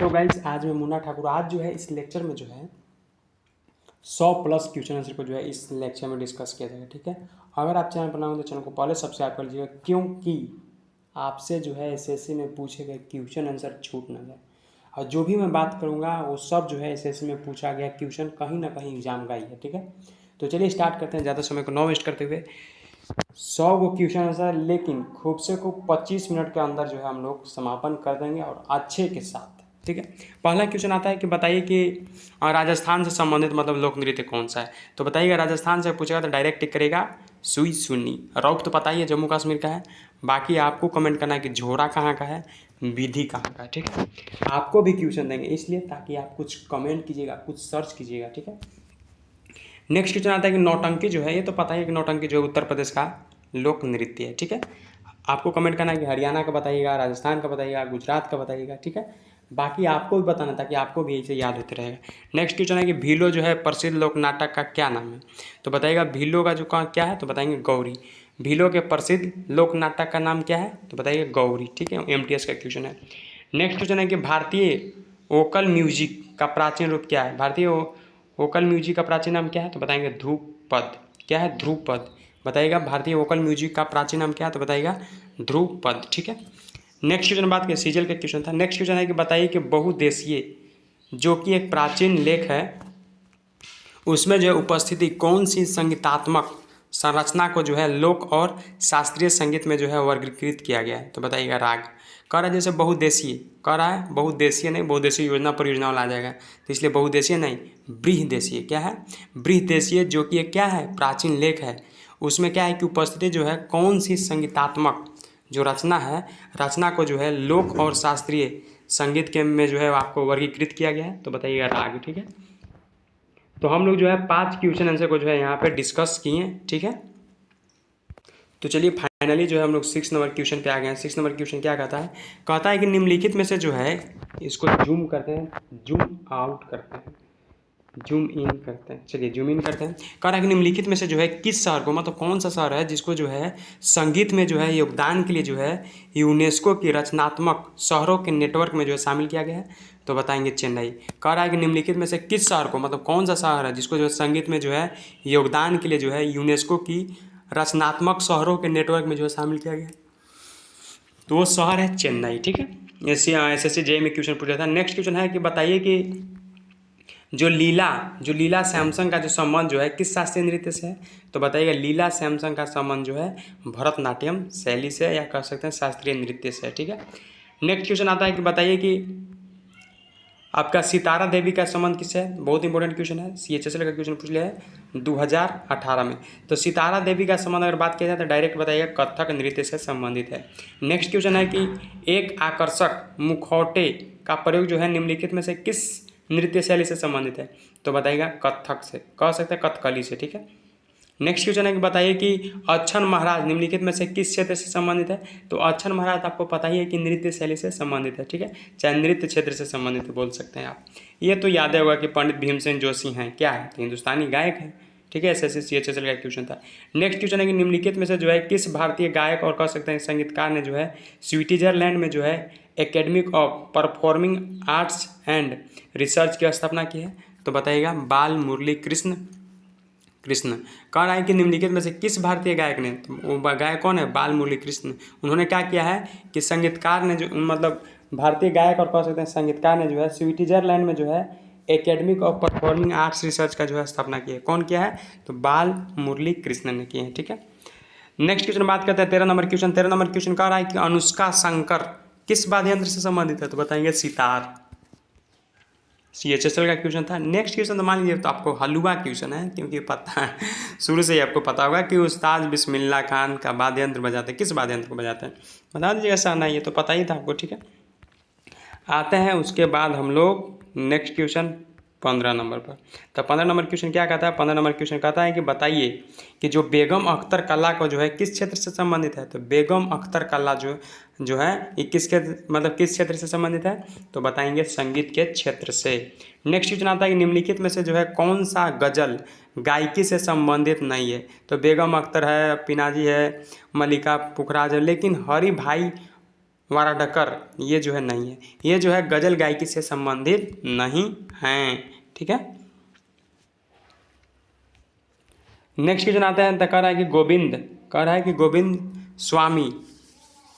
तो गाइस आज मैं मुन्ना ठाकुर आज जो है इस लेक्चर में जो है 100+ क्वेश्चन आंसर को जो है इस लेक्चर में डिस्कस किया जाएगा। ठीक है, अगर आप चैनल पर नए हो तो चैनल को पहले सब्सक्राइब कर लीजिएगा, क्योंकि आपसे जो है एसएससी में पूछे गए क्वेश्चन आंसर छूट ना जाए। और जो भी मैं बात करूँगा वो सब जो है एसएससी में पूछा गया क्वेश्चन कहीं ना कहीं एग्जाम का ही है। ठीक है, तो चलिए स्टार्ट करते हैं, ज़्यादा समय को न वेस्ट करते हुए। 100 को क्वेश्चन आंसर, लेकिन खूब से खूब 25 मिनट के अंदर जो है हम लोग समापन कर देंगे और अच्छे के साथ। ठीक है, पहला क्वेश्चन आता है कि बताइए कि राजस्थान से संबंधित मतलब लोक नृत्य कौन सा है। तो बताइएगा, राजस्थान से पूछेगा तो डायरेक्ट टिक करेगा सुई सुन्नी। रौक तो पता ही है जम्मू कश्मीर का है, बाकी आपको कमेंट करना है कि झोड़ा कहाँ का है, विधि कहाँ का है। ठीक है, आपको भी क्वेश्चन देंगे इसलिए ताकि आप कुछ कमेंट कीजिएगा, कुछ सर्च कीजिएगा। ठीक है, नेक्स्ट क्वेश्चन आता है कि नौटंकी जो है, ये तो पता ही है कि नौटंकी जो है उत्तर प्रदेश का लोक नृत्य है। ठीक है, आपको कमेंट करना है कि हरियाणा का बताइएगा, राजस्थान का बताइएगा, गुजरात का बताइएगा। ठीक है, बाकी आपको भी बताना ताकि आपको भी ऐसे याद होते रहेगा। नेक्स्ट क्वेश्चन है कि भीलो जो है प्रसिद्ध लोक नाटक का क्या नाम है। तो बताइएगा भीलो का जो क्या है, तो बताएंगे गौरी। भीलो के प्रसिद्ध लोक नाटक का नाम क्या है, तो बताइए गौरी। ठीक है, एमटीएस का क्वेश्चन है। नेक्स्ट क्वेश्चन है कि भारतीय वोकल म्यूजिक का प्राचीन रूप क्या है। भारतीय वोकल म्यूजिक का प्राचीन नाम क्या है, तो बताएंगे ध्रुपद। क्या है, ध्रुपद। बताइएगा भारतीय वोकल म्यूजिक का प्राचीन नाम क्या है, तो बताइएगा ध्रुपद। ठीक है, नेक्स्ट क्वेश्चन बात करें, सीजल का क्वेश्चन था। नेक्स्ट क्वेश्चन है कि बताइए कि बहुदेशीय जो कि एक प्राचीन लेख है उसमें जो है उपस्थिति कौन सी संगीतात्मक संरचना को जो है लोक और शास्त्रीय संगीत में जो है वर्गीकृत किया गया है। तो बताइएगा राग। कह रहा है जैसे बहुदेशीय, कह रहा है बहुदेशीय नहीं, बहुदेशीय योजना परियोजना वाला आ जाएगा, तो इसलिए बहुदेशीय नहीं, बृहदेशीय। क्या है, बृहदेशीय, जो कि एक क्या है प्राचीन लेख है। उसमें क्या है कि उपस्थिति जो है कौन सी संगीतात्मक जो रचना है, रचना को जो है लोक और शास्त्रीय संगीत के में जो है आपको वर्गीकृत किया गया है। तो बताइएगा राग। ठीक है, तो हम लोग जो है 5 क्वेश्चन आंसर को जो है यहाँ पे डिस्कस किए। ठीक है, तो चलिए फाइनली जो है हम लोग 6 नंबर क्वेश्चन पे आ गए हैं। 6 नंबर क्वेश्चन क्या कहता है कि निम्नलिखित में से जो है, इसको जूम करते हैं, जूम आउट करते हैं, जूम इन करते हैं। चलिए जूम इन करते हैं। कह रहा है कि निम्नलिखित में से जो है किस शहर को, मतलब कौन सा शहर है जिसको जो है संगीत में जो है योगदान के लिए जो है यूनेस्को की रचनात्मक शहरों के नेटवर्क में जो है शामिल किया गया है। तो बताएंगे चेन्नई। कह रहा है कि निम्नलिखित में से किस शहर को, मतलब कौन सा शहर है जिसको जो है संगीत में जो है योगदान के लिए जो है यूनेस्को की रचनात्मक शहरों के नेटवर्क में जो है शामिल किया गया, तो वो शहर है चेन्नई। ठीक है, एसएससी जेईई में क्वेश्चन पूछा था। नेक्स्ट क्वेश्चन है कि बताइए कि जो लीला सैमसंग का जो संबंध जो है किस शास्त्रीय नृत्य से है। तो बताइएगा लीला सैमसंग का संबंध जो है भरतनाट्यम शैली से, या कह सकते हैं शास्त्रीय नृत्य से। ठीक है, नेक्स्ट क्वेश्चन आता है कि बताइए कि आपका सितारा देवी का संबंध किससे है। बहुत इंपॉर्टेंट क्वेश्चन है, सीएचएसएल का क्वेश्चन पूछ लिया है 2018 में। तो सितारा देवी का संबंध अगर बात किया जाए तो डायरेक्ट बताइएगा कथक नृत्य से संबंधित है। नेक्स्ट क्वेश्चन है कि एक आकर्षक मुखौटे का प्रयोग जो है निम्नलिखित में से किस नृत्य शैली से संबंधित है। तो बताइएगा कथक से, कह सकते हैं कथकली से। ठीक है, नेक्स्ट क्वेश्चन है कि बताइए कि अच्छन महाराज निम्नलिखित में से किस क्षेत्र से संबंधित है। तो अच्छन महाराज आपको पता ही है कि नृत्य शैली से संबंधित है। ठीक है, चाहे नृत्य क्षेत्र से संबंधित बोल सकते हैं आप। ये तो याद होगा कि पंडित भीमसेन जोशी हैं, क्या है, तो हिंदुस्तानी गायक है। ठीक है, एसएससी सीएचएसएल का क्वेश्चन था। नेक्स्ट क्वेश्चन है कि निम्नलिखित में से जो है किस भारतीय गायक और कह सकते हैं संगीतकार ने जो है स्विट्जरलैंड में जो है academic of performing arts and research की स्थापना की है। तो बताइएगा बाल मुरली कृष्ण। कह रहा है कि निम्नलिखित में से किस भारतीय गायक ने, तो वो गायक कौन है, बाल मुरली कृष्ण। उन्होंने क्या किया है कि संगीतकार ने जो, मतलब भारतीय गायक और कह सकते हैं संगीतकार ने जो है स्विट्जरलैंड में जो है academic of performing arts research का जो है स्थापना की है। कौन किया है, तो बाल मुरली कृष्ण ने किए हैं। ठीक है, नेक्स्ट क्वेश्चन बात करते हैं 13 नंबर क्वेश्चन। 13 नंबर क्वेश्चन कह रहा है कि अनुष्का शंकर किस वाद्य यंत्र से संबंधित है। तो बताएंगे सितार। सीएचएसएल का क्वेश्चन था। नेक्स्ट क्वेश्चन तो मान लीजिए तो आपको हलवा क्वेश्चन है, क्योंकि पता है शुरू से ही आपको पता होगा कि उस्ताद बिस्मिल्लाह खान का वाद्य यंत्र बजाते हैं, किस वाद्य यंत्र को बजाते हैं, बता दीजिएगा। सर नहीं, ये तो पता ही था आपको। ठीक है, आते हैं उसके बाद हम लोग नेक्स्ट क्वेश्चन 15 नंबर पर। तो 15 नंबर क्वेश्चन क्या कहता है, 15 नंबर क्वेश्चन कहता है कि बताइए कि जो बेगम अख्तर कला को जो है किस क्षेत्र से संबंधित है। तो बेगम अख्तर कला जो है ये किसके, मतलब किस क्षेत्र से संबंधित है। तो बताएंगे संगीत के क्षेत्र से। नेक्स्ट क्वेश्चन आता है कि निम्नलिखित में से जो है कौन सा गजल गायकी से संबंधित नहीं है। तो बेगम अख्तर है, पिनाजी है, मल्लिका पुखराज है, लेकिन हरि भाई वाराडकर ये जो है नहीं है, ये जो है गजल गायकी से संबंधित नहीं हैं। ठीक है, नेक्स्ट क्वेश्चन आता है, कह रहा है कि गोविंद स्वामी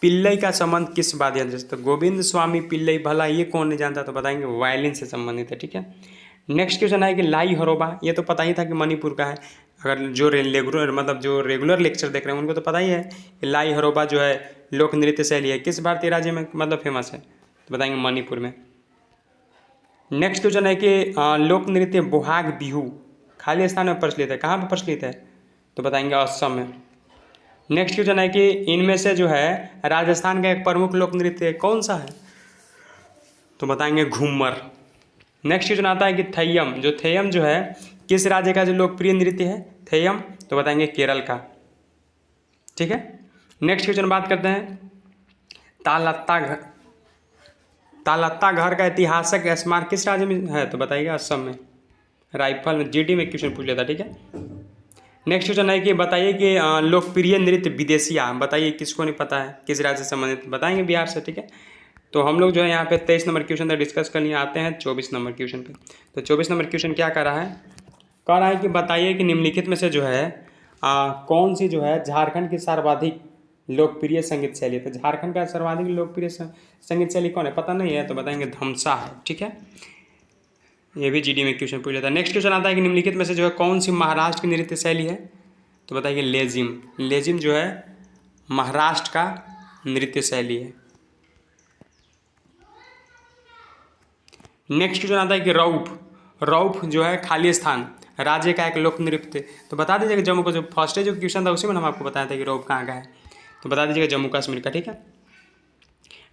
पिल्लई का संबंध किस वाद्य यंत्र से? तो गोविंद स्वामी पिल्लई, भला ये कौन नहीं जानता, तो बताएंगे वायलिन से संबंधित है। ठीक है, नेक्स्ट क्वेश्चन है कि लाई हरोबा, ये तो पता ही था कि मणिपुर का है। अगर जो रेगुलर लेक्चर देख रहे हैं उनको तो पता ही है कि लाई हरोबा जो है लोक नृत्य शैली है, किस भारतीय राज्य में मतलब फेमस है, तो बताएंगे मणिपुर में। नेक्स्ट क्वेश्चन है कि लोक नृत्य बोहाग बिहू खाली स्थान में प्रचलित है, कहाँ पर प्रचलित है, तो बताएंगे असम में। नेक्स्ट क्वेश्चन है कि इनमें से जो है राजस्थान का एक प्रमुख लोक नृत्य कौन सा है, तो बताएंगे घूमर। नेक्स्ट क्वेश्चन आता है कि थेयम जो है किस राज्य का जो लोकप्रिय नृत्य है थेयम, तो बताएंगे केरल का। ठीक है, नेक्स्ट क्वेश्चन बात करते हैं तालत्ता घर का ऐतिहासिक स्मारक किस राज्य में है, तो बताइएगा असम में। राइफल में जीडी में क्वेश्चन पूछ लेता। ठीक है, नेक्स्ट क्वेश्चन है कि बताइए कि लोकप्रिय नृत्य विदेशिया, बताइए किसको नहीं पता है, किस राज्य से संबंधित, बताएंगे बिहार से। ठीक है, तो हम लोग जो है यहाँ पे 23 नंबर क्वेश्चन तक डिस्कस कर लिए, आते हैं 24 नंबर क्वेश्चन पे। तो 24 नंबर क्वेश्चन क्या कर रहा है, कह रहा है कि बताइए कि निम्नलिखित में से जो है कौन सी जो है झारखंड की सर्वाधिक लोकप्रिय संगीत शैली है। तो झारखंड का सर्वाधिक लोकप्रिय संगीत शैली कौन है, पता नहीं है, तो बताएंगे धमसा है। ठीक है, ये भी जीडी में क्वेश्चन पूछ लेता है। नेक्स्ट क्वेश्चन आता है कि निम्नलिखित में से जो है कौन सी महाराष्ट्र की नृत्य शैली है, तो बताइए लेजिम जो है महाराष्ट्र का नृत्य शैली है। नेक्स्ट क्वेश्चन आता है कि रौफ जो है खाली स्थान राज्य का एक लोक नृत्य, तो बता दीजिएगा जम्मू का, जो फर्स्ट जो क्वेश्चन था उसी में हम आपको बताया था कि रौफ कहाँ का है, तो बता दीजिएगा जम्मू कश्मीर का। ठीक है,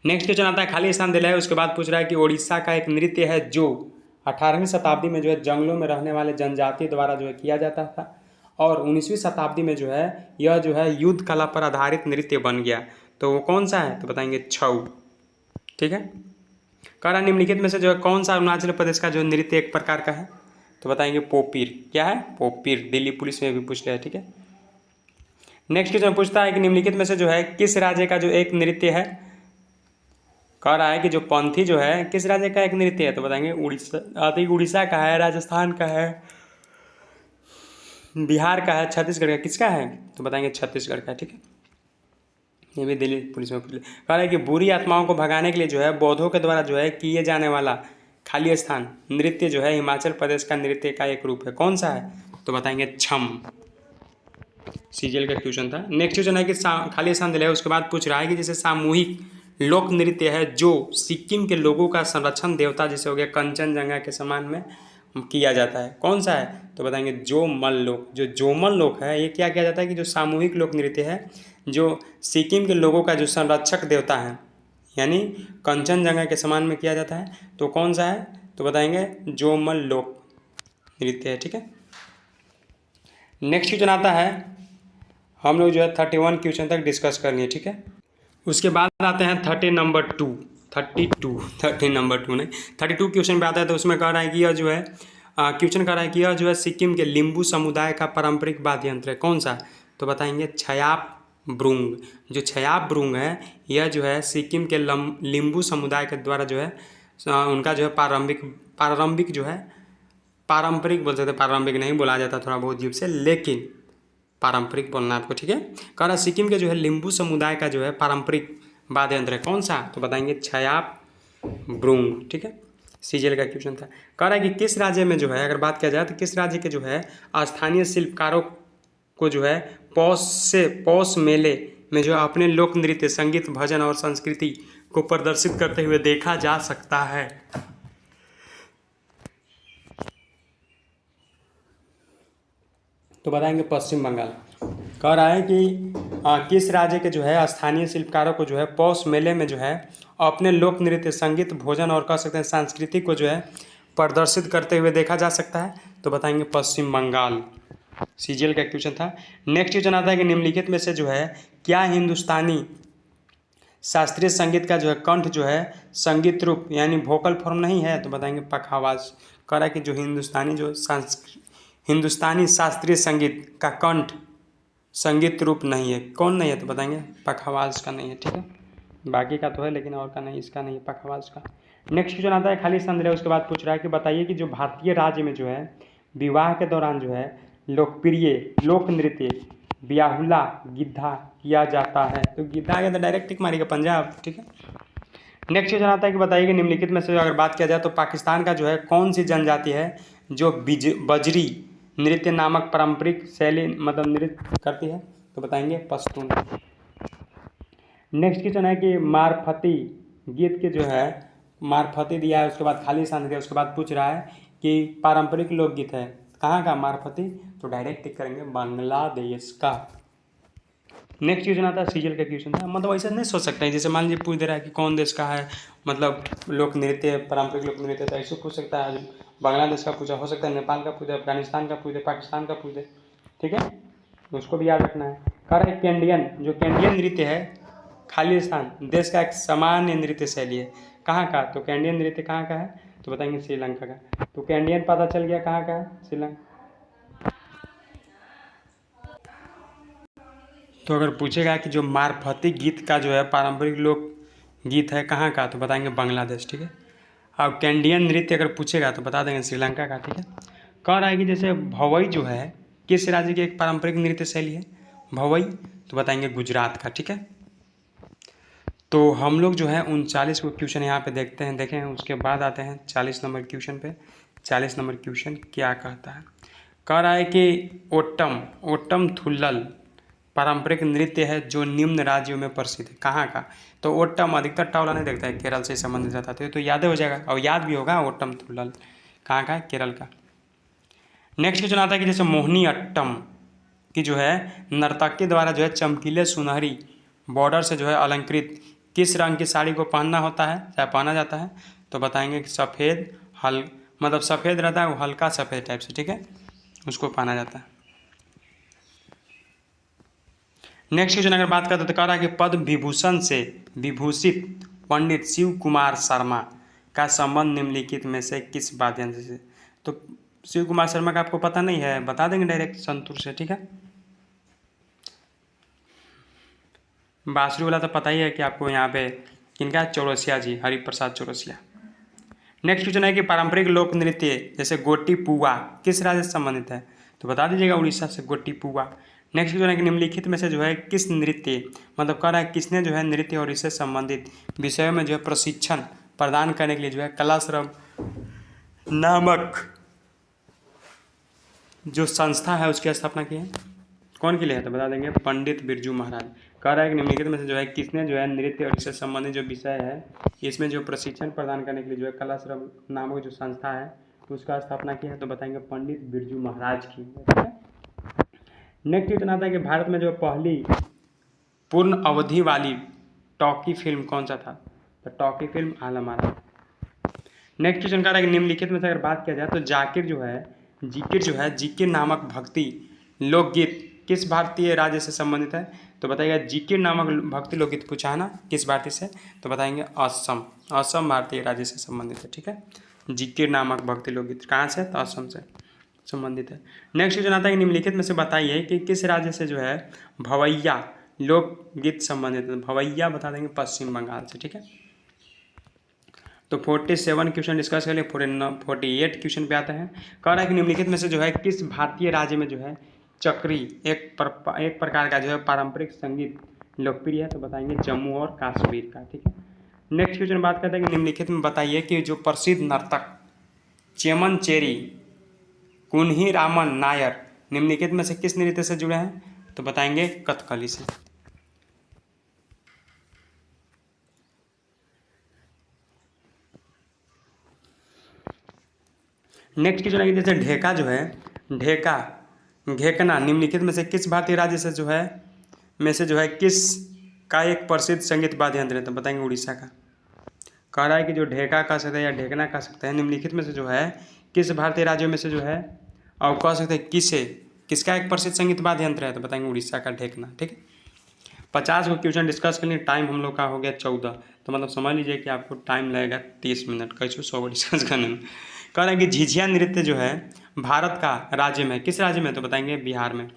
नेक्स्ट क्वेश्चन आता है खाली स्थान दिला है, उसके बाद पूछ रहा है कि उड़ीसा का एक नृत्य है जो 18वीं शताब्दी में जो है जंगलों में रहने वाले जनजाति द्वारा जो है किया जाता था, और 19वीं शताब्दी में जो है यह जो है युद्ध कला पर आधारित नृत्य बन गया, तो वो कौन सा है, तो बताएंगे छऊ। ठीक है, कह रहा निम्नलिखित में से जो है कौन सा अरुणाचल प्रदेश का जो नृत्य एक प्रकार का है, तो बताएंगे पोपीर। क्या है, पोपीर, दिल्ली पुलिस में भी पूछ लिया है। ठीक है, नेक्स्ट क्वेश्चन पूछता है कि निम्नलिखित में से जो है किस राज्य का जो एक नृत्य है, कह रहा है कि जो पंथी जो है किस राज्य का एक नृत्य है, तो बताएंगे उड़ीसा का है, राजस्थान का है, बिहार का है, छत्तीसगढ़ का, किसका है, तो बताएंगे छत्तीसगढ़ का। ठीक है, ये भी दिल्ली पुलिस में पूछ लिया। कह रहा है कि बुरी आत्माओं को भगाने के लिए जो है बौद्धों के द्वारा जो है किए जाने वाला खाली स्थान नृत्य जो है हिमाचल प्रदेश का नृत्य का एक रूप है, कौन सा है, तो बताएंगे छम। सीजीएल का क्वेश्चन था। नेक्स्ट क्वेश्चन है कि खाली स्थान दिलाया, उसके बाद पूछ रहा है कि जैसे सामूहिक लोक नृत्य है जो सिक्किम के लोगों का संरक्षण देवता जैसे हो गया कंचनजंगा के समान में किया जाता है, कौन सा है, तो बताएंगे जोमल लोक। जो जोमल लोक है ये क्या किया जाता है कि जो सामूहिक लोक नृत्य है जो सिक्किम के लोगों का जो संरक्षक देवता है यानी कंचनजंगा के समान में किया जाता है, तो कौन सा है, तो बताएंगे जोमल लोक नृत्य है। ठीक है, नेक्स्ट क्वेश्चन आता है, हम लोग जो है 31 क्वेश्चन तक डिस्कस कर लिए। ठीक है, उसके बाद आते हैं 32 नंबर 32 क्वेश्चन पे आता है। तो उसमें कह रहा है कि यह जो है क्वेश्चन कह रहा है कि यह जो है सिक्किम के लिम्बू समुदाय का पारंपरिक वाद्य यंत्र है, कौन सा, तो बताएंगे छयाप ब्रूंग। जो छयाप ब्रूंग है यह जो है सिक्किम के लिम्बू समुदाय के द्वारा जो है उनका जो है पारंपरिक जो है पारंपरिक बोल सकते, पारंपरिक नहीं बोला जाता थोड़ा बहुत जीव से, लेकिन पारंपरिक बोलना आपको। ठीक है, कह रहा सिक्किम के जो है लिम्बू समुदाय का जो है पारंपरिक वाद्य यंत्र है, कौन सा, तो बताएंगे छयाप ब्रूंग। ठीक है, सीजीएल का क्वेश्चन था। कह रहा है कि किस राज्य में जो है अगर बात किया जाए तो किस राज्य के जो है स्थानीय शिल्पकारों को जो है पौष मेले में जो अपने लोक नृत्य संगीत भजन और संस्कृति को प्रदर्शित करते हुए देखा जा सकता है, तो बताएंगे पश्चिम बंगाल। कह रहा है कि किस राज्य के जो है स्थानीय शिल्पकारों को जो है पौष मेले में जो है अपने लोक नृत्य संगीत भोजन और कह सकते हैं संस्कृति को जो है प्रदर्शित करते हुए देखा जा सकता है, तो बताएंगे पश्चिम बंगाल। सीजीएल का क्वेश्चन था। नेक्स्ट क्वेश्चन आता है कि निम्नलिखित में से जो है क्या हिंदुस्तानी शास्त्रीय संगीत का जो है कंठ जो है संगीत रूप यानी वोकल फॉर्म नहीं है, तो बताएंगे पखावाज। कह रहा है कि जो हिंदुस्तानी शास्त्रीय संगीत का कंठ संगीत रूप नहीं है, कौन नहीं है, तो बताएंगे पखावाज का नहीं है। ठीक है, बाकी का तो है लेकिन और का नहीं, इसका नहीं, पखवाज का। नेक्स्ट क्वेश्चन आता है खाली स्थान है, उसके बाद पूछ रहा है कि बताइए कि जो भारतीय राज्य में जो है विवाह के दौरान जो है लोकप्रिय लोक नृत्य ब्याहुला गिद्धा किया जाता है। तो गिद्धा आ गया तो डायरेक्ट टिक मारेगा पंजाब, ठीक है। नेक्स्ट क्वेश्चन आता है कि बताइए कि निम्नलिखित में से अगर बात किया जाए तो पाकिस्तान का जो है कौन सी जनजाति है जो बजरी नृत्य नामक पारंपरिक शैली मतलब नृत्य करती है। तो बताएंगे पश्तून। नेक्स्ट क्वेश्चन है कि मारफती गीत के जो है मारफती दिया है, उसके बाद खाली स्थान दिया, उसके बाद पूछ रहा है कि पारंपरिक लोकगीत है कहाँ का मारफती। तो डायरेक्ट टिक करेंगे बांग्लादेश का। नेक्स्ट क्वेश्चन आता है सीजल का क्वेश्चन था, मतलब ऐसा नहीं सोच सकते हैं जैसे मान लीजिए पूछ दे रहा है कि कौन देश का है मतलब लोक नृत्य पारंपरिक लोक नृत्य, तो ऐसे पूछ सकता है। बांग्लादेश का पूछा, हो सकता है नेपाल का पूछे, अफगानिस्तान का पूछे, पाकिस्तान का पूछे, ठीक है, उसको भी याद रखना है। कह रहा है कैंडियन, जो कैंडियन नृत्य है खाली स्थान देश का एक सामान्य नृत्य शैली है कहाँ का। तो कैंडियन नृत्य कहाँ का है तो बताएंगे श्रीलंका का। तो कैंडियन पता चल गया कहाँ का है, श्रीलंका। तो अगर पूछेगा कि जो मारफती गीत का जो है पारंपरिक लोक गीत है कहाँ का तो बताएंगे बांग्लादेश, ठीक है। अब कैंडियन नृत्य अगर पूछेगा तो बता देंगे श्रीलंका का, ठीक है। कह रहा है कि जैसे भवई जो है किस राज्य की एक पारंपरिक नृत्य शैली है भवई, तो बताएंगे गुजरात का, ठीक है। तो हम लोग जो है 39 को क्वेश्चन यहाँ पे देखते हैं, देखें उसके बाद आते हैं 40 नंबर क्वेश्चन पे। 40 नंबर क्वेश्चन क्या कहता है, कह रहा है कि ओट्टम ओट्टम थुल्लल पारंपरिक नृत्य है जो निम्न राज्यों में प्रसिद्ध है कहाँ का। तो ओट्टम अधिकतर टावला नहीं देखता है, केरल से संबंधित रहता है, तो याद हो जाएगा और याद भी होगा ओट्टम थुल्लल कहाँ का है, केरल का। नेक्स्ट क्वेश्चन आता है कि जैसे मोहिनी अट्टम की जो है नर्तक के द्वारा जो है चमकीले सुनहरी बॉर्डर से जो है अलंकृत किस रंग की साड़ी को पहनना होता है या पहना जाता है। तो बताएंगे कि सफ़ेद मतलब सफ़ेद रहता है वो हल्का सफ़ेद टाइप से, ठीक है, उसको पहना जाता है। नेक्स्ट क्वेश्चन अगर बात करते तो कह रहा है कि पद्म विभूषण से विभूषित पंडित शिव कुमार शर्मा का संबंध निम्नलिखित में से किस वाद्ययंत्र से। तो शिव कुमार शर्मा का आपको पता नहीं है, बता देंगे डायरेक्ट संतूर से, ठीक है। बांसुरी वाला तो पता ही है कि आपको यहाँ पे किनका, चौरसिया जी, हरिप्रसाद चौरसिया। नेक्स्ट क्वेश्चन है कि पारंपरिक लोक नृत्य जैसे गोटी पुआ किस राज्य से संबंधित है। तो बता दीजिएगा उड़ीसा से गोटी पुआ। नेक्स्ट क्वेश्चन है कि निम्नलिखित में से जो है किस नृत्य मतलब कह रहा है किसने जो है नृत्य और इससे संबंधित विषयों में जो है प्रशिक्षण प्रदान करने के लिए जो है कलाश्रम नामक जो संस्था है उसकी स्थापना की है, कौन के लिए है तो बता देंगे पंडित बिरजू महाराज। कह रहा है कि निम्नलिखित में से जो है किसने जो है नृत्य और इससे संबंधित जो विषय है इसमें जो प्रशिक्षण प्रदान करने के लिए जो है कलाश्रम नामक जो संस्था है उसका स्थापना की है। तो बताएंगे पंडित बिरजू महाराज की। नेक्स्ट क्वेश्चन आता है कि भारत में जो पहली पूर्ण अवधि वाली टॉकी फिल्म कौन सा था। तो talkie film Alam Ara. Next question कह रहा है कि निम्नलिखित में से अगर बात किया जाए तो जिकिर नामक भक्ति लोकगीत किस भारतीय राज्य से संबंधित है। तो बताइएगा जिकिर नामक भक्ति लोकगीत पूछा है ना किस भारतीय से, तो बताएंगे असम, असम भारतीय राज्य से संबंधित है, ठीक है। जिकिर नामक भक्ति लोकगीत कहाँ से, तो असम से संबंधित है। नेक्स्ट क्वेश्चन आता है कि निम्नलिखित में से बताइए कि किस राज्य से जो है भवैया लोकगीत संबंधित है। भवैया बता देंगे पश्चिम बंगाल से, ठीक है। तो 47 क्वेश्चन डिस्कस कर लिए, 48 क्वेश्चन पे आते हैं। कह रहा है कि निम्नलिखित में से जो है किस भारतीय राज्य में जो है चक्री एक प्रकार का जो है पारंपरिक संगीत लोकप्रिय है। तो बताएंगे जम्मू और कश्मीर का, ठीक है। नेक्स्ट क्वेश्चन बात करते हैं कि निम्नलिखित में बताइए कि जो प्रसिद्ध नर्तक चेमनचेरी कुन्ही रामन नायर निम्नलिखित में से किस नृत्य से जुड़े हैं। तो बताएंगे कथकली से। नेक्स्ट क्वेश्चन है कि जैसे ढेका जो है घेकना निम्नलिखित में से किस भारतीय राज्य से जो है किस का एक प्रसिद्ध संगीत वाद्य यंत्र है। तो बताएंगे उड़ीसा का। कह रहा है कि जो ढेका कह सकते हैं या ढेकना कह सकते हैं निम्नलिखित में से जो है किस भारतीय राज्यों में से जो है और कह सकते हैं किसका एक प्रसिद्ध संगीत वाद्य यंत्र है। तो बताएंगे उड़ीसा का ढेकना, ठीक है। 50 को क्वेश्चन डिस्कस करने टाइम हम लोग का हो गया 14, तो मतलब समझ लीजिए कि आपको टाइम लगेगा 30 मिनट कैसे 100 डिस्कस करने में। कह रहे हैं कि झिझिया नृत्य जो है भारत का राज्य में किस राज्य में, तो बताएंगे बिहार में।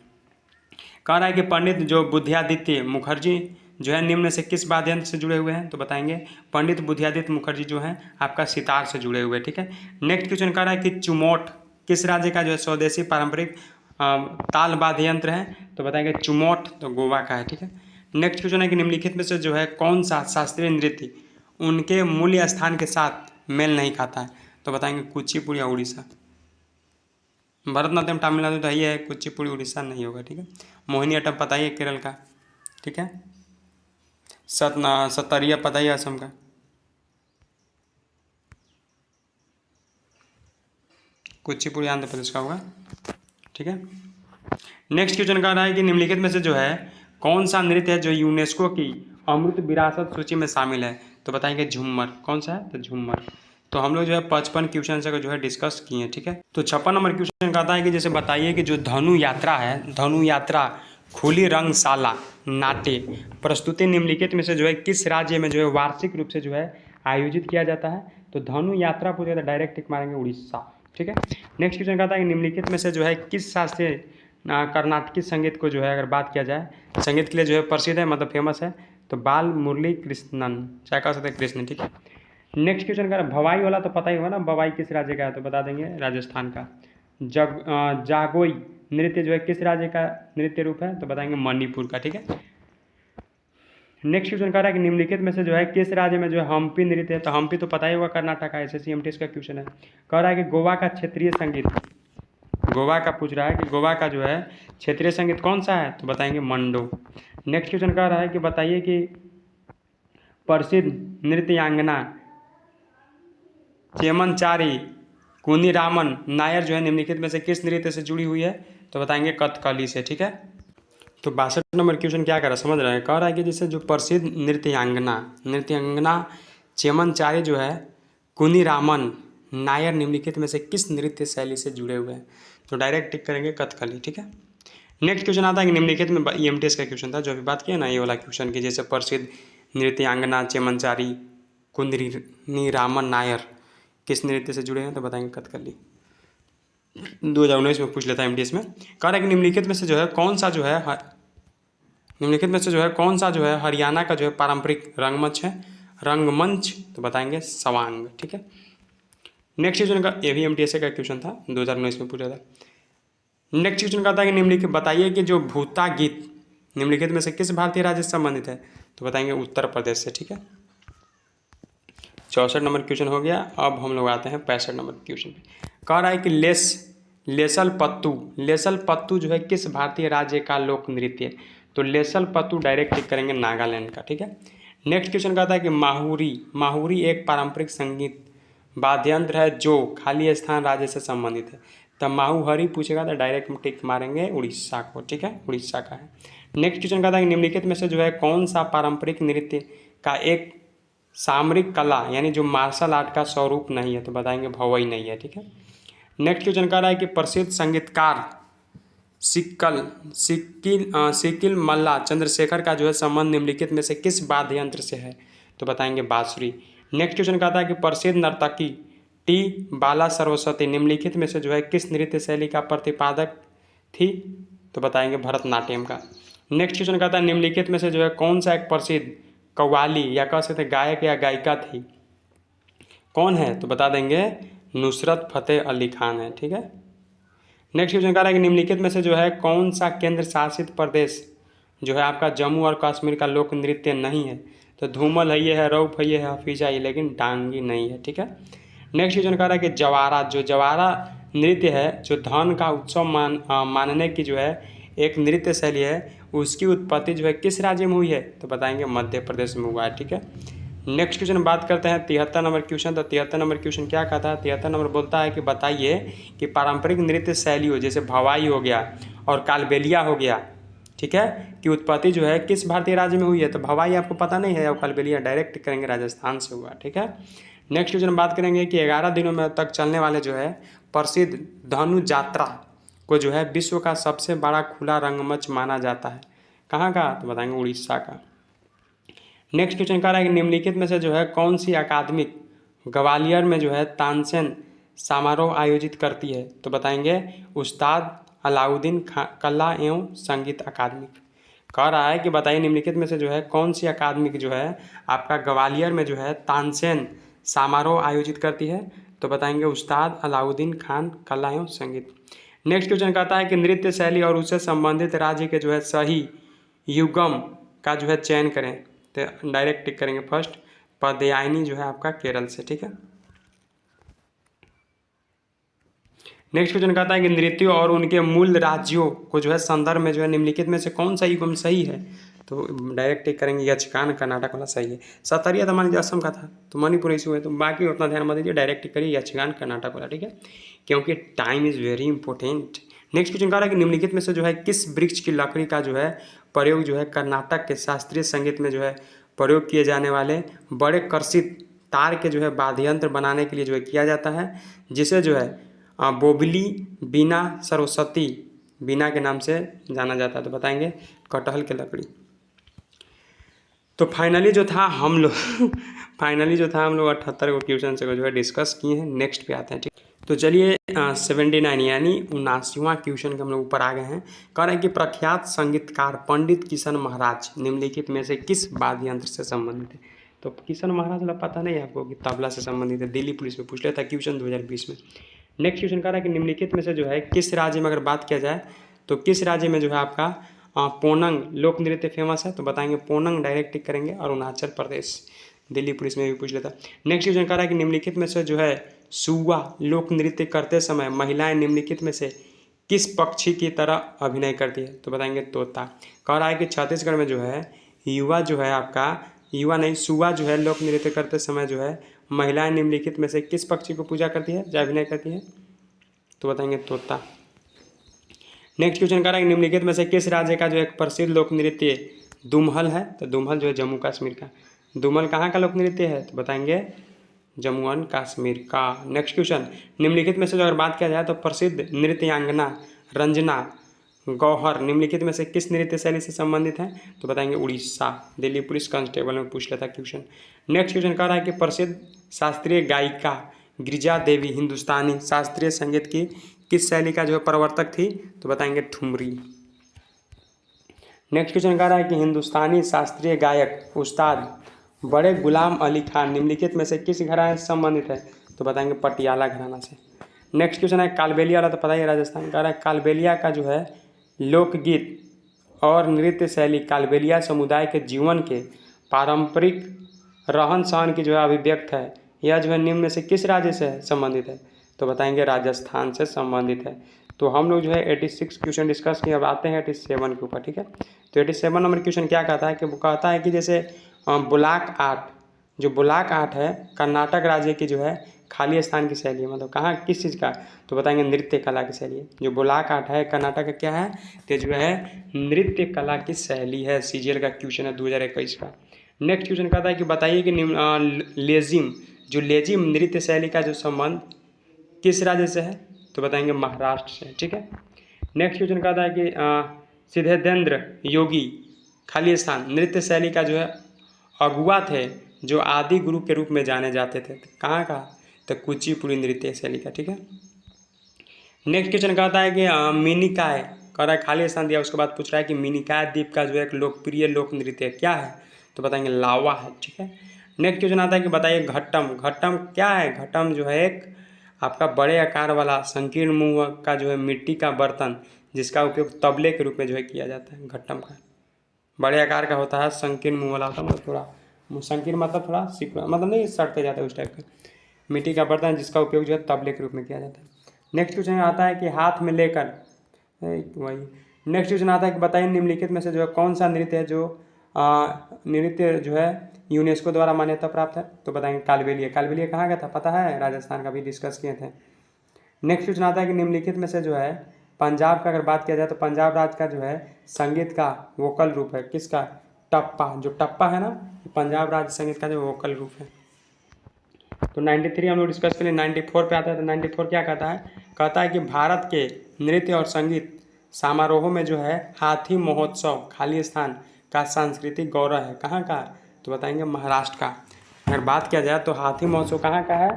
कह रहा है कि पंडित जो बुद्धियादित्य मुखर्जी जो है निम्न में से किस वाद्य यंत्र से जुड़े हुए हैं? तो बताएंगे पंडित बुद्धियादित्य मुखर्जी जो हैं आपका सितार से जुड़े हुए, ठीक है। नेक्स्ट क्वेश्चन कह रहा है कि चुमोट किस राज्य का जो है स्वदेशी पारंपरिक ताल वाद्य यंत्र है? तो बताएंगे चुमोट तो गोवा का है, ठीक है। नेक्स्ट क्वेश्चन है कि निम्नलिखित में से जो है कौन सा शास्त्रीय नृत्य उनके मूल्य स्थान के साथ मेल नहीं खाता है? तो बताएंगे कुचिपुड़ी या उड़ीसा। भरतनाट्यम तमिलनाडु तो ही है, कुचिपुड़ी उड़ीसा नहीं होगा, ठीक है। मोहिनीअट्टम पता ही है केरल का, ठीक है। सतरिया पता ही है असम का। कुचिपुड़ी आंध्र प्रदेश का होगा, ठीक है। नेक्स्ट क्वेश्चन कह रहा है कि निम्नलिखित में से जो है कौन सा नृत्य है जो यूनेस्को की अमृत विरासत सूची में शामिल है? तो बताएंगे झूमर। कौन सा है? तो झूमर। तो हम लोग जो है 55 क्वेश्चन से जो है डिस्कस किए, ठीक है। तो 56 नंबर क्वेश्चन कहता है कि जैसे बताइए कि जो धनु यात्रा है, धनु यात्रा खुली रंगशाला नाट्य प्रस्तुति निम्नलिखित में से जो है किस राज्य में जो है वार्षिक रूप से जो है आयोजित किया जाता है? तो धनु यात्रा पूछेगा तो डायरेक्ट टिक मारेंगे उड़ीसा, ठीक है। नेक्स्ट क्वेश्चन कहता है कि निम्नलिखित में से जो है किस शास्त्रीय कर्नाटकी संगीत को जो है अगर बात किया जाए संगीत के लिए जो है प्रसिद्ध है, मतलब फेमस है? तो बाल मुरली कृष्णन, चाहे कह सकते हैं कृष्ण, ठीक है। नेक्स्ट क्वेश्चन का भवाई वाला तो पता ही होगा ना, भवाई किस राज्य का है? तो बता देंगे राजस्थान का। जागोई नृत्य जो है किस राज्य का नृत्य रूप है? तो बताएंगे मणिपुर का, ठीक है। नेक्स्ट क्वेश्चन कह रहा है कि निम्नलिखित में से जो है किस राज्य में जो है हम्पी नृत्य है? तो हम्पी तो पता ही होगा कर्नाटक का, SSC MTS का क्वेश्चन है। कह रहा है कि गोवा का क्षेत्रीय संगीत, गोवा का पूछ रहा है कि गोवा का जो है क्षेत्रीय संगीत कौन सा है? तो बताएंगे मंडो। नेक्स्ट क्वेश्चन कह रहा है कि बताइए कि प्रसिद्ध नृत्यांगना चेमनचारी कुनीरामन नायर जो है निम्नलिखित में से किस नृत्य से जुड़ी हुई है? तो बताएंगे कथकली से, ठीक है। तो 62 नंबर क्वेश्चन क्या कर रहा है समझ रहे हैं? कह रहा है कि जैसे जो प्रसिद्ध नृत्यांगना चेमनचारी जो है कुनीरामन नायर निम्नलिखित में से किस नृत्य शैली से जुड़े हुए हैं? तो डायरेक्ट टिक करेंगे कथकली, ठीक है। नेक्स्ट क्वेश्चन आता है कि निम्नलिखित में EMTS का क्वेश्चन था जो अभी बात किया ना, ये वाला क्वेश्चन की जैसे प्रसिद्ध नृत्यांगना चेमनचारी कुनीरामन नायर किस नृत्य से जुड़े हैं? तो बताएंगे कथकली। 2019 में पूछ लेता है MTS में। कह रहा है कि निम्नलिखित में से जो है कौन सा जो है हरियाणा का जो है पारंपरिक रंगमंच? तो बताएंगे सवांग, ठीक है। नेक्स्ट क्वेश्चन का ये भी MTS का क्वेश्चन था, 2019 में पूछा था। नेक्स्ट क्वेश्चन कहता है कि निम्नलिखित बताइए कि जो भूता गीत निम्नलिखित में से किस भारतीय राज्य से संबंधित है? तो बताएंगे उत्तर प्रदेश से, ठीक है। 64 नंबर क्वेश्चन हो गया। अब हम लोग आते हैं 65 नंबर क्वेश्चन पे। कह रहा है कि लेसल पत्तू जो है किस भारतीय राज्य का लोक नृत्य है? तो लेसल पत्तू डायरेक्ट टिक करेंगे नागालैंड का, ठीक है। नेक्स्ट क्वेश्चन कहता है कि माहुरी एक पारंपरिक संगीत वाद्ययंत्र है जो खाली स्थान राज्य से संबंधित है। तब माहूहरी पूछेगा तो डायरेक्ट हम टिक मारेंगे उड़ीसा को, ठीक है, उड़ीसा का है। नेक्स्ट क्वेश्चन कहता है कि निम्नलिखित में से जो है कौन सा पारंपरिक नृत्य का एक सामरिक कला यानी जो मार्शल आर्ट का स्वरूप नहीं है? तो बताएंगे भवई नहीं है, ठीक है। नेक्स्ट क्वेश्चन कह रहा है कि प्रसिद्ध संगीतकार सिक्किल मल्ला चंद्रशेखर का जो है संबंध निम्नलिखित में से किस वाद्य यंत्र से है? तो बताएंगे बांसुरी। नेक्स्ट क्वेश्चन कहता है कि प्रसिद्ध नर्तकी टी बाला सरस्वती निम्नलिखित में से जो है किस नृत्य शैली का प्रतिपादक थी? तो बताएंगे भरतनाट्यम का। नेक्स्ट क्वेश्चन कहता है निम्नलिखित में से जो है कौन सा एक प्रसिद्ध कव्वाली या कह सकते गायक या गायिका थी? कौन है? तो बता देंगे नुसरत फतेह अली खान है, ठीक है। नेक्स्ट क्वेश्चन कह रहा है कि निम्नलिखित में से जो है कौन सा केंद्र शासित प्रदेश जो है आपका जम्मू और कश्मीर का लोक नृत्य नहीं है? तो धूमल है, ये है, रऊफ है, ये है, हफीजा है, लेकिन डांगी नहीं है, ठीक है। नेक्स्ट क्वेश्चन कह रहा है कि जवारा नृत्य है जो धन का उत्सव मानने की जो है एक नृत्य शैली है, उसकी उत्पत्ति जो है किस राज्य में हुई है? तो बताएंगे मध्य प्रदेश में हुआ है, ठीक है। नेक्स्ट क्वेश्चन बात करते हैं 73 नंबर क्वेश्चन। तो 73 नंबर क्वेश्चन क्या कहता है? 73 नंबर बोलता है कि बताइए कि पारंपरिक नृत्य शैलियों जैसे भवाई हो गया और कालबेलिया हो गया, ठीक है, की उत्पत्ति जो है किस भारतीय राज्य में हुई है? तो भवाई आपको पता नहीं है और कालबेलिया डायरेक्ट करेंगे राजस्थान से हुआ, ठीक है। नेक्स्ट क्वेश्चन बात करेंगे कि 11 दिनों में तक चलने वाले जो है प्रसिद्ध धनु यात्रा को जो है विश्व का सबसे बड़ा खुला रंगमंच माना जाता है, कहाँ का? तो बताएंगे उड़ीसा का। नेक्स्ट क्वेश्चन कह रहा है कि निम्नलिखित में से जो है कौन सी अकादमिक ग्वालियर में जो है तानसेन समारोह आयोजित करती है? तो बताएंगे उस्ताद अलाउद्दीन कला एवं संगीत अकादमी। कह रहा है कि बताइए निम्नलिखित में से जो है कौन सी अकादमी जो है आपका ग्वालियर में जो है तानसेन समारोह आयोजित करती है, तो बताएंगे उस्ताद अलाउद्दीन खान कला एवं संगीत। नेक्स्ट क्वेश्चन कहता है कि नृत्य शैली और उससे संबंधित राज्य के जो है सही युगम का जो है चयन करें, तो डायरेक्ट टिक करेंगे फर्स्ट, पदयानी जो है आपका केरल से, ठीक है। नेक्स्ट क्वेश्चन कहता है कि नृत्य और उनके मूल राज्यों को जो है संदर्भ में जो है निम्नलिखित में से कौन सा युगम सही है, तो डायरेक्ट टिक करेंगे यक्षगान कर्नाटक वाला सही है। सतरिया तो मान लीजिए असम का था, तो मणिपुर इशू है, तो बाकी उतना ध्यान मत दीजिए, डायरेक्ट टिक करिए यक्षगान कर्नाटक वाला, ठीक है, क्योंकि time is very important. Next question कह रहा है कि निम्नलिखित में से जो है किस वृक्ष की लकड़ी का जो है प्रयोग जो है कर्नाटक के शास्त्रीय संगीत में जो है प्रयोग किए जाने वाले बड़े कर्षित तार के जो है वाद्य यंत्र बनाने के लिए जो है किया जाता है, जिसे जो है बोबली बीना सरस्वती बीना के नाम से जाना जाता है, तो बताएंगे कटहल की लकड़ी। तो फाइनली जो था हम लोग 78 को क्वेश्चन से जो है डिस्कस किए हैं। नेक्स्ट पे आते हैं, ठीक। तो चलिए 79 यानी 79वां क्वेश्चन के हम लोग ऊपर आ गए हैं। कह रहे हैं कि प्रख्यात संगीतकार पंडित किशन महाराज निम्नलिखित में से किस वाद्य यंत्र से संबंधित है, तो किशन महाराज वाला पता नहीं है आपको कि तबला से संबंधित है, दिल्ली पुलिस में पूछ लेता है क्वेश्चन 2020 में। नेक्स्ट क्वेश्चन कह रहा है कि निम्नलिखित में से जो है किस राज्य में अगर बात किया जाए तो किस राज्य में जो है आपका पोनंग लोक नृत्य फेमस है, तो बताएंगे पोनंग, डायरेक्ट टिक करेंगे अरुणाचल प्रदेश, दिल्ली पुलिस में भी पूछ लेता। नेक्स्ट क्वेश्चन कह रहा है कि निम्नलिखित में से जो है सुआ लोक नृत्य करते समय महिलाएं निम्नलिखित में से किस पक्षी की तरह अभिनय करती है, तो बताएंगे तोता। कह रहा है कि छत्तीसगढ़ में जो है युवा जो है आपका युवा नहीं सुआ जो है लोक नृत्य करते समय जो है महिलाएं निम्नलिखित में से किस पक्षी को पूजा करती है, जो अभिनय करती है, तो बताएंगे तोता। नेक्स्ट क्वेश्चन कह रहा है कि निम्नलिखित में से किस राज्य का जो एक प्रसिद्ध लोक नृत्य दुमहल है, तो दुमहल जो है जम्मू कश्मीर का। दुमहल कहाँ का लोक नृत्य है, तो बताएंगे जम्मू एंड कश्मीर का। नेक्स्ट क्वेश्चन निम्नलिखित में से अगर बात किया जाए तो प्रसिद्ध नृत्यांगना रंजना गौहर निम्नलिखित में से किस नृत्य शैली से संबंधित है, तो बताएंगे उड़ीसा, दिल्ली पुलिस कांस्टेबल में पूछ लेता क्वेश्चन। नेक्स्ट क्वेश्चन कह रहा है कि प्रसिद्ध शास्त्रीय गायिका गिरिजा देवी हिंदुस्तानी शास्त्रीय संगीत की किस शैली का जो है प्रवर्तक थी, तो बताएंगे ठुमरी। नेक्स्ट क्वेश्चन कह रहा है कि हिंदुस्तानी शास्त्रीय गायक उस्ताद बड़े गुलाम अली खान निम्नलिखित में से किस घराने से संबंधित है, तो बताएंगे पटियाला घराना से। नेक्स्ट क्वेश्चन है कालबेलिया वाला, तो पता ही है राजस्थान का। कालबेलिया का जो है लोकगीत और नृत्य शैली कालबेलिया समुदाय के जीवन के पारंपरिक रहन सहन की जो है अभिव्यक्त है, यह जो है निम्न में से किस राज्य से संबंधित है, तो बताएंगे राजस्थान से संबंधित है। तो हम लोग जो है 86 क्वेश्चन डिस्कस किए, अब आते हैं 87 के ऊपर, ठीक है। तो 87 नंबर क्वेश्चन क्या कहता है कि वो कहता है कि जैसे बुलाक आर्ट, जो बुलाक आर्ट है कर्नाटक राज्य की जो है खाली स्थान की शैली है, मतलब कहाँ किस चीज़ का, तो बताएंगे नृत्य कला की शैली है। जो बुलाक आर्ट है कर्नाटक का क्या है, तो जो है नृत्य कला की शैली है। सीजीएल का क्वेश्चन है 2021 का। नेक्स्ट क्वेश्चन कहता है कि बताइए कि लेजिम जो लेजिम नृत्य शैली का जो संबंध किस राज्य से है, तो बताएंगे महाराष्ट्र से, ठीक है। नेक्स्ट क्वेश्चन कहता है कि सिद्धेंद्र योगी खाली स्थान नृत्य शैली का जो है अगुआ थे जो आदि गुरु के रूप में जाने जाते थे, कहाँ का, तो कुचिपुड़ी नृत्य शैली का, ठीक है। नेक्स्ट क्वेश्चन कहता है कि मिनिकाय कह रहा है खाली स्थान दिया, उसके बाद पूछ रहा है कि मिनिकाय द्वीप का जो एक लोकप्रिय लोक नृत्य क्या है, तो बताएंगे लावा है, ठीक है। नेक्स्ट क्वेश्चन आता है कि बताइए घट्टम, घट्टम क्या है, घट्टम जो है एक आपका बड़े आकार वाला संकीर्ण मुंह का जो है मिट्टी का बर्तन जिसका उपयोग तबले के रूप में जो है किया जाता है। घट्टम का बड़े आकार का होता है, संकीर्ण मुंह वाला होता है, मतलब थोड़ा संकीर्ण मतलब थोड़ा सिकुड़ा, मतलब नहीं सड़ते जाता है उस टाइप का मिट्टी का बर्तन जिसका उपयोग जो है तबले के रूप में किया जाता है। नेक्स्ट क्वेश्चन आता है कि हाथ में लेकर वही। नेक्स्ट क्वेश्चन आता है कि बताइए निम्नलिखित में से जो है कौन सा नृत्य है जो नृत्य जो है यूनेस्को द्वारा मान्यता प्राप्त है, तो बताएंगे कालबेलिया। कालबेलिया कहाँ का था पता है, राजस्थान का भी डिस्कस किए थे। नेक्स्ट क्वेश्चन आता है कि निम्नलिखित में से जो है पंजाब का अगर बात किया जाए तो पंजाब राज्य का जो है संगीत का वोकल रूप है किसका, टप्पा। जो टप्पा है ना पंजाब राज्य संगीत का जो वोकल रूप है। तो 93 हम लोग डिस्कस करें, 94 पे आता है। तो 94 क्या कहता है कि भारत के नृत्य और संगीत समारोहों में जो है हाथी महोत्सव खाली स्थान का सांस्कृतिक गौरव है, कहाँ का, तो बताएंगे महाराष्ट्र का। अगर बात किया जाए तो हाथी महोत्सव कहाँ का है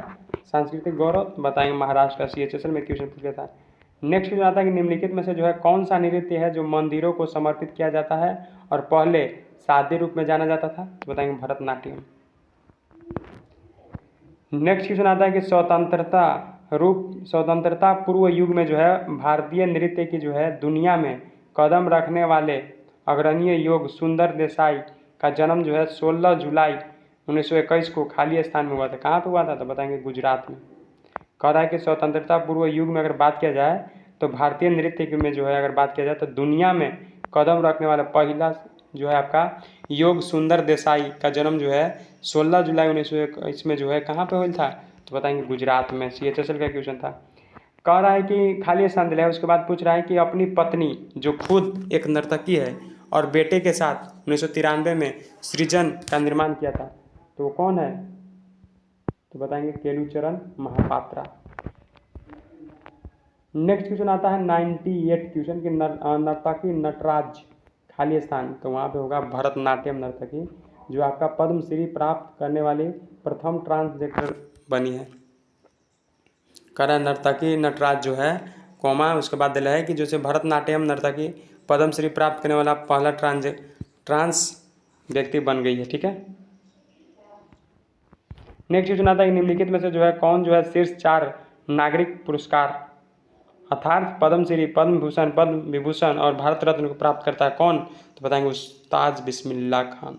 सांस्कृतिक गौरव, तो बताएंगे महाराष्ट्र का। CHSL में क्वेश्चन पूछ लेता है। नेक्स्ट क्वेश्चन आता है कि निम्नलिखित में से जो है कौन सा नृत्य है जो मंदिरों को समर्पित किया जाता है और पहले सादे रूप में जाना जाता था, तो बताएंगे भरतनाट्यम। नेक्स्ट क्वेश्चन आता है कि स्वतंत्रता पूर्व युग में जो है भारतीय नृत्य की जो है दुनिया में कदम रखने वाले अग्रणीय योग सुंदर देसाई का जन्म जो है 16 जुलाई 1921 को खाली स्थान में हुआ था। कहाँ पे हुआ था, तो बताएंगे गुजरात में। कह रहा है कि स्वतंत्रता पूर्व युग में अगर बात किया जाए तो भारतीय नृत्य में जो है अगर बात किया जाए तो दुनिया में कदम रखने वाला पहला जो है आपका योग सुंदर देसाई का जन्म जो है 16 जुलाई 1921 में जो है कहाँ पे हुआ था, तो बताएंगे गुजरात में। CHSL का क्वेश्चन था। कह रहा है कि खाली स्थान दिया है, उसके बाद पूछ रहा है कि अपनी पत्नी जो खुद एक नर्तकी है और बेटे के साथ 1993 में सृजन का निर्माण किया था, तो वो कौन है, तो बताएंगे केलुचरण महापात्रा। नेक्स्ट क्वेश्चन आता है 98 क्वेश्चन कि नर्तकी नटराज खाली स्थान, तो वहाँ पे होगा भरतनाट्यम नर्तकी जो आपका पद्मश्री प्राप्त करने वाली प्रथम ट्रांसजेंडर बनी है। करा नर्तकी नटराज जो है कॉमा उसके बाद दिला है कि जैसे भरतनाट्यम नर्तकी पद्मश्री प्राप्त करने वाला पहला ट्रांस व्यक्ति बन गई है। ठीक है। नेक्स्ट क्वेश्चन आता है निम्नलिखित में से जो है कौन जो है शीर्ष 4 नागरिक पुरस्कार अर्थात पद्मश्री, पद्म भूषण, पद्म विभूषण और भारत रत्न को प्राप्त करता है, कौन, तो बताएंगे उस्ताद बिस्मिल्लाह खान।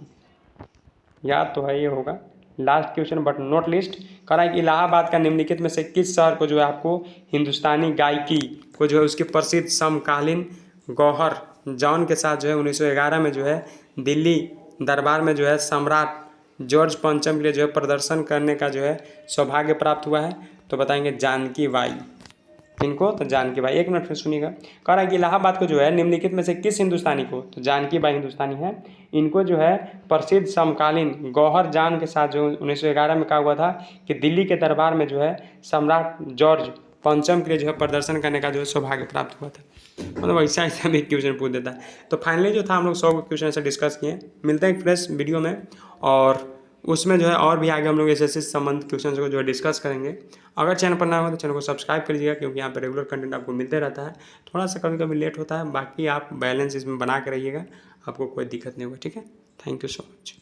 याद तो है ये होगा। Last question but not list, कह रहा है कि इलाहाबाद का निम्नलिखित में से किस शहर को जो है आपको हिंदुस्तानी गायकी को जो है उसके प्रसिद्ध समकालीन गौहर जॉन के साथ जो है 1911 में जो है दिल्ली दरबार में जो है सम्राट जॉर्ज पंचम के लिए जो है प्रदर्शन करने का जो है सौभाग्य प्राप्त हुआ है, तो बताएंगे जानकी बाई। इनको तो जानकी बाई। एक मिनट फिर सुनिएगा। कह रहा है कि इलाहाबाद को जो है निम्नलिखित में से किस हिंदुस्तानी को, तो जानकी बाई हिंदुस्तानी है। इनको जो है प्रसिद्ध समकालीन गौहर जान के साथ जो 1911 में कहा हुआ था कि दिल्ली के दरबार में जो है सम्राट जॉर्ज पंचम के लिए जो है प्रदर्शन करने का जो है सौभाग्य प्राप्त हुआ था। मतलब ऐसा ऐसा भी क्वेश्चन पूछ देता है। तो फाइनली जो था हम लोग 100 क्वेश्चन से डिस्कस किए। मिलते हैं एक फ्रेश वीडियो में और उसमें जो है और भी आगे हम लोग ऐसे संबंधित क्वेश्चन को जो है डिस्कस करेंगे। अगर चैनल पर ना हो तो चैनल को सब्सक्राइब कर लीजिएगा क्योंकि यहाँ पे रेगुलर कंटेंट आपको मिलते रहता है। थोड़ा सा कभी कभी लेट होता है, बाकी आप बैलेंस इसमें बना के रहिएगा, आपको कोई दिक्कत नहीं होगा। ठीक है। Thank you so much.